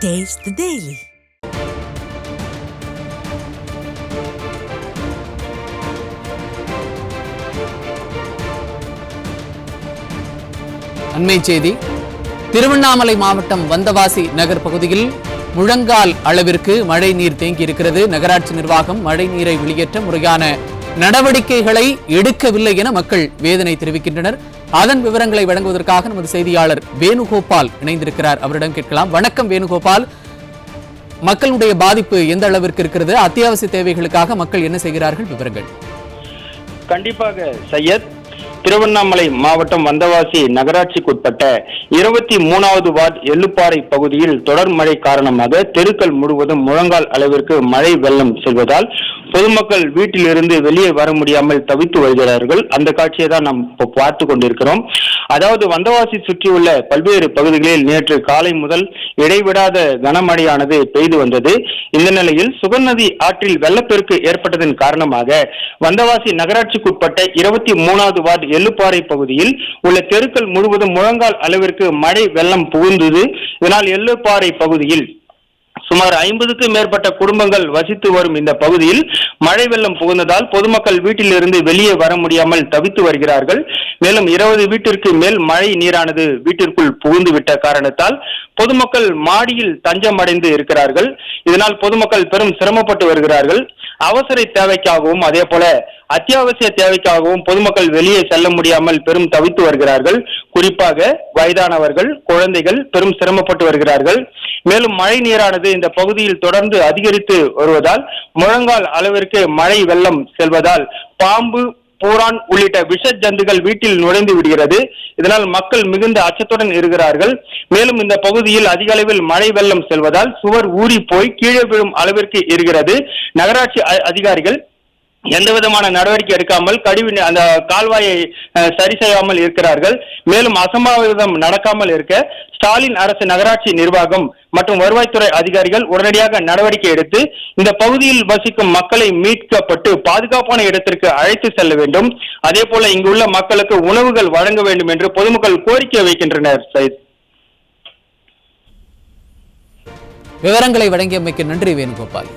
Taste the Daily. அண்மை செய்தி. திருவண்ணாமலை மாவட்டம் வந்தவாசி நகர் பகுதியில் முழங்கால் அளவிற்கு மழை நீர் தேங்கி இருக்கிறது. நகராட்சி நிர்வாகம் மழை நீரை வெளியேற்ற முறையான நடவடிக்கைகளை எடுக்கவில்லை என மக்கள் வேதனை தெரிவிக்கின்றனர். அதன் விவரங்களை வழங்குவதற்காக நமது செய்தியாளர் வேணுகோபால் இணைந்திருக்கிறார். அவரிடம் கேட்கலாம். வணக்கம் வேணுகோபால், மக்களுடைய பாதிப்பு எந்த அளவிற்கு இருக்கிறது? அத்தியாவசிய தேவைகளுக்காக மக்கள் என்ன செய்கிறார்கள்? விவரங்கள். கண்டிப்பாக சையத், திருவண்ணாமலை மாவட்டம் வந்தவாசி நகராட்சிக்குட்பட்ட 23வது வார்டு எள்ளுப்பாறை பகுதியில் தொடர் மழை காரணமாக தெருக்கள் முழுவதும் முழங்கால் அளவிற்கு மழை வெள்ளம் செல்வதால் பொதுமக்கள் வீட்டிலிருந்து வெளியே வர முடியாமல் தவித்து வருகிறார்கள். அந்த காட்சியை தான் நாம் பார்த்து கொண்டிருக்கிறோம். அதாவது வந்தவாசி சுற்றியுள்ள பல்வேறு பகுதிகளில் நேற்று காலை முதல் இடைவிடாத கனமழையானது பெய்து வந்தது. இந்த நிலையில் சுகநதி ஆற்றில் வெள்ளப்பெருக்கு ஏற்பட்டதன் காரணமாக வந்தவாசி நகராட்சிக்குட்பட்ட 23வது வார்டு எள்ளுப்பாறை பகுதியில் உள்ள தெருக்கள் முழுவதும் முழங்கால் அளவிற்கு மழை வெள்ளம் புகுந்தது. இதனால் எள்ளுப்பாறை பகுதியில் சுமார் 50க்கும் மேற்பட்ட குடும்பங்கள் வசித்து வரும் இந்த பகுதியில் மழை வெள்ளம் புகுந்ததால் பொதுமக்கள் வீட்டில் இருந்து வெளியே வர முடியாமல் தவித்து வருகிறார்கள். மேலும் 20 வீட்டிற்கு மேல் மழை நீரானது வீட்டிற்குள் புகுந்து விட்ட காரணத்தால் பொதுமக்கள் மாடியில் தஞ்சம் அடைந்து இருக்கிறார்கள். இதனால் பொதுமக்கள் பெரும் சிரமப்பட்டு வருகிறார்கள். அவசர தேவைக்காகவும் அதே போல அத்தியாவசிய தேவைக்காகவும் பொதுமக்கள் வெளியே செல்ல முடியாமல் பெரும் தவித்து வருகிறார்கள். குறிப்பாக வயதானவர்கள், குழந்தைகள் பெரும் சிரமப்பட்டு வருகிறார்கள். மேலும் மழை நீரானது இந்த பகுதியில் தொடர்ந்து அதிகரித்து வருவதால் முழங்கால் அளவிற்கு மழை வெள்ளம் செல்வதால் பாம்பு, பூரான் உள்ளிட்ட விஷ ஜந்துகள் வீட்டில் நுழைந்து விடுகிறது. இதனால் மக்கள் மிகுந்த அச்சத்துடன் இருக்கிறார்கள். மேலும் இந்த பகுதியில் அதிக அளவில் மழை வெள்ளம் செல்வதால் சுவர் ஊறி போய் கீழே விழும் அளவிற்கு இருக்கிறது. நகராட்சி அதிகாரிகள் எந்த விதமான நடவடிக்கை எடுக்காமல் அந்த கால்வாயை சரி செய்யாமல் இருக்கிறார்கள். மேலும் அசம்பாவிதம் நடக்காமல் இருக்க ஸ்டாலின் அரசு நகராட்சி நிர்வாகம் மற்றும் வருவாய்த்துறை அதிகாரிகள் உடனடியாக நடவடிக்கை எடுத்து இந்த பகுதியில் வசிக்கும் மக்களை மீட்கப்பட்டு பாதுகாப்பான இடத்திற்கு அழைத்து செல்ல வேண்டும். அதே போல இங்குள்ள மக்களுக்கு உணவுகள் வழங்க வேண்டும் என்று பொதுமக்கள் கோரிக்கை வைக்கின்றனர். விவரங்களை வழங்கியமைக்கு நன்றி வேணுகோபால்.